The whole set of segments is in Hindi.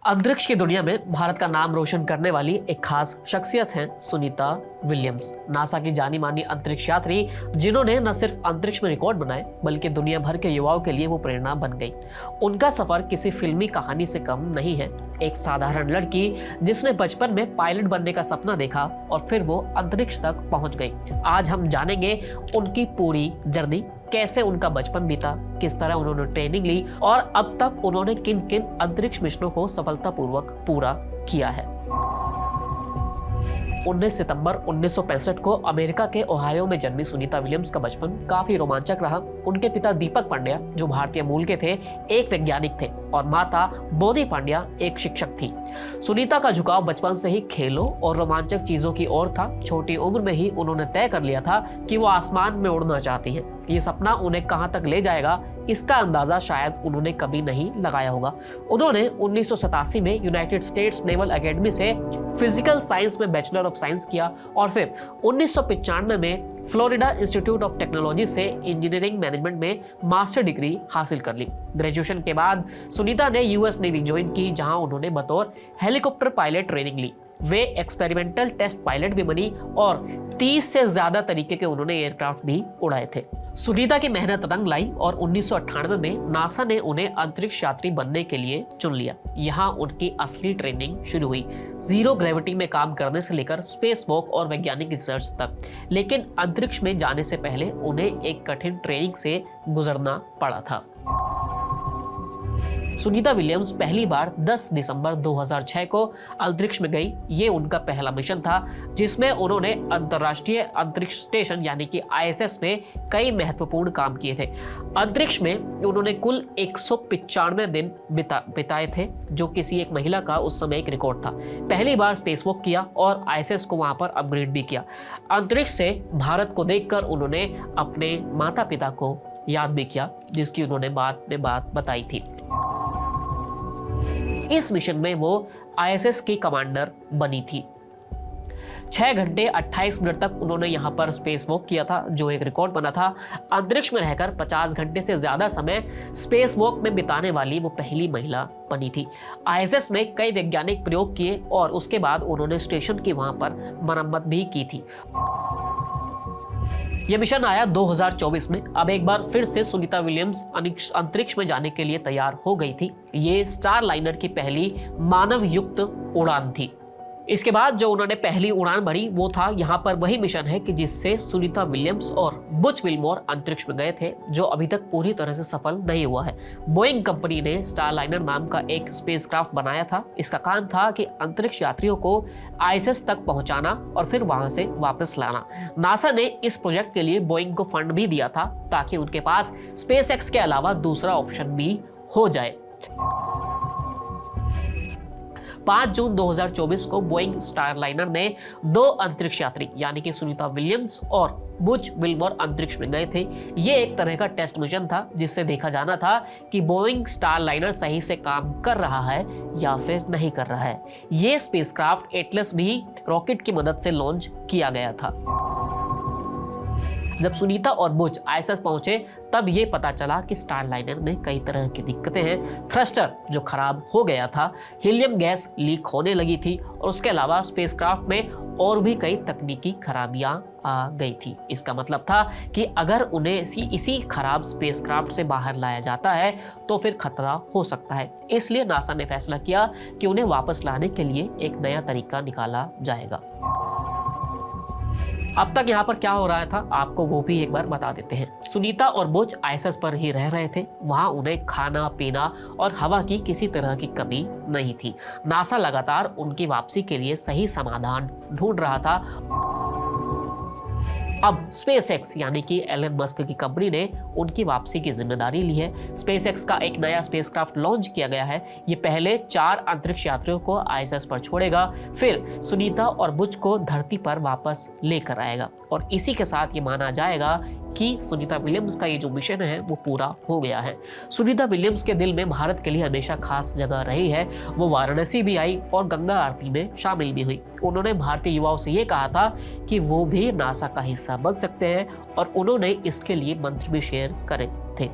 अंतरिक्ष की दुनिया में भारत का नाम रोशन करने वाली एक खास शख्सियत है सुनीता विलियम्स। नासा की जानी मानी अंतरिक्ष यात्री जिन्होंने न सिर्फ अंतरिक्ष में रिकॉर्ड बनाए बल्कि दुनिया भर के युवाओं के लिए वो प्रेरणा बन गई। उनका सफर किसी फिल्मी कहानी से कम नहीं है। एक साधारण लड़की जिसने बचपन में पायलट बनने का सपना देखा और फिर वो अंतरिक्ष तक पहुंच गई। आज हम जानेंगे उनकी पूरी जर्नी, कैसे उनका बचपन बीता, किस तरह उन्होंने ट्रेनिंग ली और अब तक उन्होंने किन किन अंतरिक्ष मिशनों को सफलतापूर्वक पूरा किया है। 19 सितंबर 1965 को अमेरिका के ओहायो में जन्मी सुनीता विलियम्स का बचपन काफी रोमांचक रहा। उनके पिता दीपक पांड्या, जो भारतीय मूल के थे, एक वैज्ञानिक थे और माता बोनी पांड्या एक शिक्षक थी। सुनीता का झुकाव बचपन से ही खेलों और रोमांचक चीजों की ओर था। छोटी उम्र में ही उन्होंने तय कर लिया था कि वो आसमान में उड़ना चाहती हैं। ये सपना उन्हें कहां तक ले जाएगा, इसका अंदाजा शायद उन्होंने कभी नहीं लगाया होगा। उन्होंने 1987 में यूनाइटेड स्टेट्स नेवल एकेडमी से फिजिकल साइंस में बैचलर ऑफ साइंस किया और फिर 1995 में फ्लोरिडा इंस्टीट्यूट ऑफ टेक्नोलॉजी से इंजीनियरिंग मैनेजमेंट में मास्टर डिग्री हासिल कर ली। ग्रेजुएशन के बाद सुनीता ने यूएस नेवी ज्वाइन की, जहां उन्होंने बतौर हेलीकॉप्टर पायलट ट्रेनिंग ली। वे एक्सपेरिमेंटल टेस्ट पायलट भी बनी और 30 से ज्यादा तरीके के उन्होंने एयरक्राफ्ट भी उड़ाए थे। सुनीता की मेहनत रंग लाई और 1998 में नासा ने उन्हें अंतरिक्ष यात्री बनने के लिए चुन लिया। यहाँ उनकी असली ट्रेनिंग शुरू हुई, जीरो ग्रेविटी में काम करने से लेकर स्पेस वॉक और वैज्ञानिक रिसर्च तक। लेकिन अंतरिक्ष में जाने से पहले उन्हें एक कठिन ट्रेनिंग से गुजरना पड़ा था। सुनीता विलियम्स पहली बार 10 दिसंबर 2006 को अंतरिक्ष में गई। ये उनका पहला मिशन था जिसमें उन्होंने अंतर्राष्ट्रीय अंतरिक्ष स्टेशन यानी कि ISS में कई महत्वपूर्ण काम किए थे। अंतरिक्ष में उन्होंने कुल 195 दिन बिताए थे, जो किसी एक महिला का उस समय एक रिकॉर्ड था। पहली बार स्पेस वॉक किया और ISS को वहां पर अपग्रेड भी किया। अंतरिक्ष से भारत को देखकर उन्होंने अपने माता पिता को याद भी किया, जिसकी उन्होंने बाद में बात बताई थी। इस मिशन में वो ISS की कमांडर बनी थी। 6 घंटे 28 मिनट तक उन्होंने यहाँ पर स्पेस वॉक किया था, जो एक रिकॉर्ड बना था। अंतरिक्ष में रहकर 50 घंटे से ज्यादा समय स्पेस वॉक में बिताने वाली वो पहली महिला बनी थी। ISS में कई वैज्ञानिक प्रयोग किए और उसके बाद उन्होंने स्टेशन की वहां पर मरम्मत भी की थी। यह मिशन आया 2024 में। अब एक बार फिर से सुनीता विलियम्स अंतरिक्ष में जाने के लिए तैयार हो गई थी। ये स्टारलाइनर की पहली मानव युक्त उड़ान थी। इसके बाद जो उन्होंने पहली उड़ान भरी वो था यहाँ पर वही मिशन है कि जिससे सुनीता विलियम्स और बुच विल्मोर अंतरिक्ष में गए थे, जो अभी तक पूरी तरह से सफल नहीं हुआ है। बोइंग कंपनी ने स्टारलाइनर नाम का एक स्पेसक्राफ्ट बनाया था। इसका काम था कि अंतरिक्ष यात्रियों को ISS तक पहुंचाना और फिर वहां से वापस लाना। नासा ने इस प्रोजेक्ट के लिए बोइंग को फंड भी दिया था ताकि उनके पास SpaceX के अलावा दूसरा ऑप्शन भी हो जाए। 5 जून 2024 को बोइंग स्टारलाइनर ने 2 अंतरिक्ष यात्री यानी कि सुनीता विलियम्स और बुच विल्मोर अंतरिक्ष में गए थे। ये एक तरह का टेस्ट मिशन था जिससे देखा जाना था कि बोइंग स्टारलाइनर सही से काम कर रहा है या फिर नहीं कर रहा है। ये स्पेसक्राफ्ट एटलस भी रॉकेट की मदद से लॉन्च किया गया था। जब सुनीता और बुच ISS पहुंचे तब ये पता चला कि स्टारलाइनर में कई तरह की दिक्कतें हैं। थ्रस्टर जो खराब हो गया था, हीलियम गैस लीक होने लगी थी और उसके अलावा स्पेसक्राफ्ट में और भी कई तकनीकी खराबियां आ गई थी। इसका मतलब था कि अगर उन्हें इसी खराब स्पेसक्राफ्ट से बाहर लाया जाता है तो फिर खतरा हो सकता है। इसलिए नासा ने फैसला किया कि उन्हें वापस लाने के लिए एक नया तरीका निकाला जाएगा। अब तक यहाँ पर क्या हो रहा था आपको वो भी एक बार बता देते हैं। सुनीता और बुच ISS पर ही रह रहे थे। वहां उन्हें खाना पीना और हवा की किसी तरह की कमी नहीं थी। नासा लगातार उनकी वापसी के लिए सही समाधान ढूंढ रहा था। अब SpaceX यानी कि एलन मस्क की कंपनी ने उनकी वापसी की जिम्मेदारी ली है। SpaceX का एक नया स्पेसक्राफ्ट लॉन्च किया गया है। ये पहले 4 अंतरिक्ष यात्रियों को ISS पर छोड़ेगा, फिर सुनीता और बुच को धरती पर वापस लेकर आएगा और इसी के साथ ये माना जाएगा कि सुनीता विलियम्स का ये जो मिशन है वो पूरा हो गया है। सुनीता विलियम्स के दिल में भारत के लिए हमेशा खास जगह रही है। वो वाराणसी भी आई और गंगा आरती में शामिल भी हुई। उन्होंने भारतीय युवाओं से ये कहा था कि वो भी नासा का हिस्सा बन सकते हैं और उन्होंने इसके लिए मंत्र भी शेयर करे थे।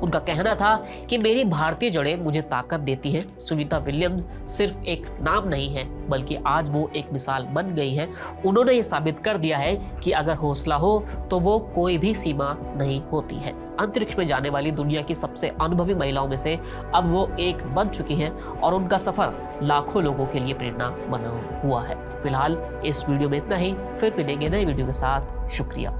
उनका कहना था कि मेरी भारतीय जड़ें मुझे ताकत देती हैं। सुनीता विलियम्स सिर्फ एक नाम नहीं है, बल्कि आज वो एक मिसाल बन गई है। उन्होंने ये साबित कर दिया है कि अगर हौसला हो तो वो कोई भी सीमा नहीं होती है। अंतरिक्ष में जाने वाली दुनिया की सबसे अनुभवी महिलाओं में से अब वो एक बन चुकी हैं और उनका सफर लाखों लोगों के लिए प्रेरणा बना हुआ है। फिलहाल इस वीडियो में इतना ही, फिर मिलेंगे नई वीडियो के साथ। शुक्रिया।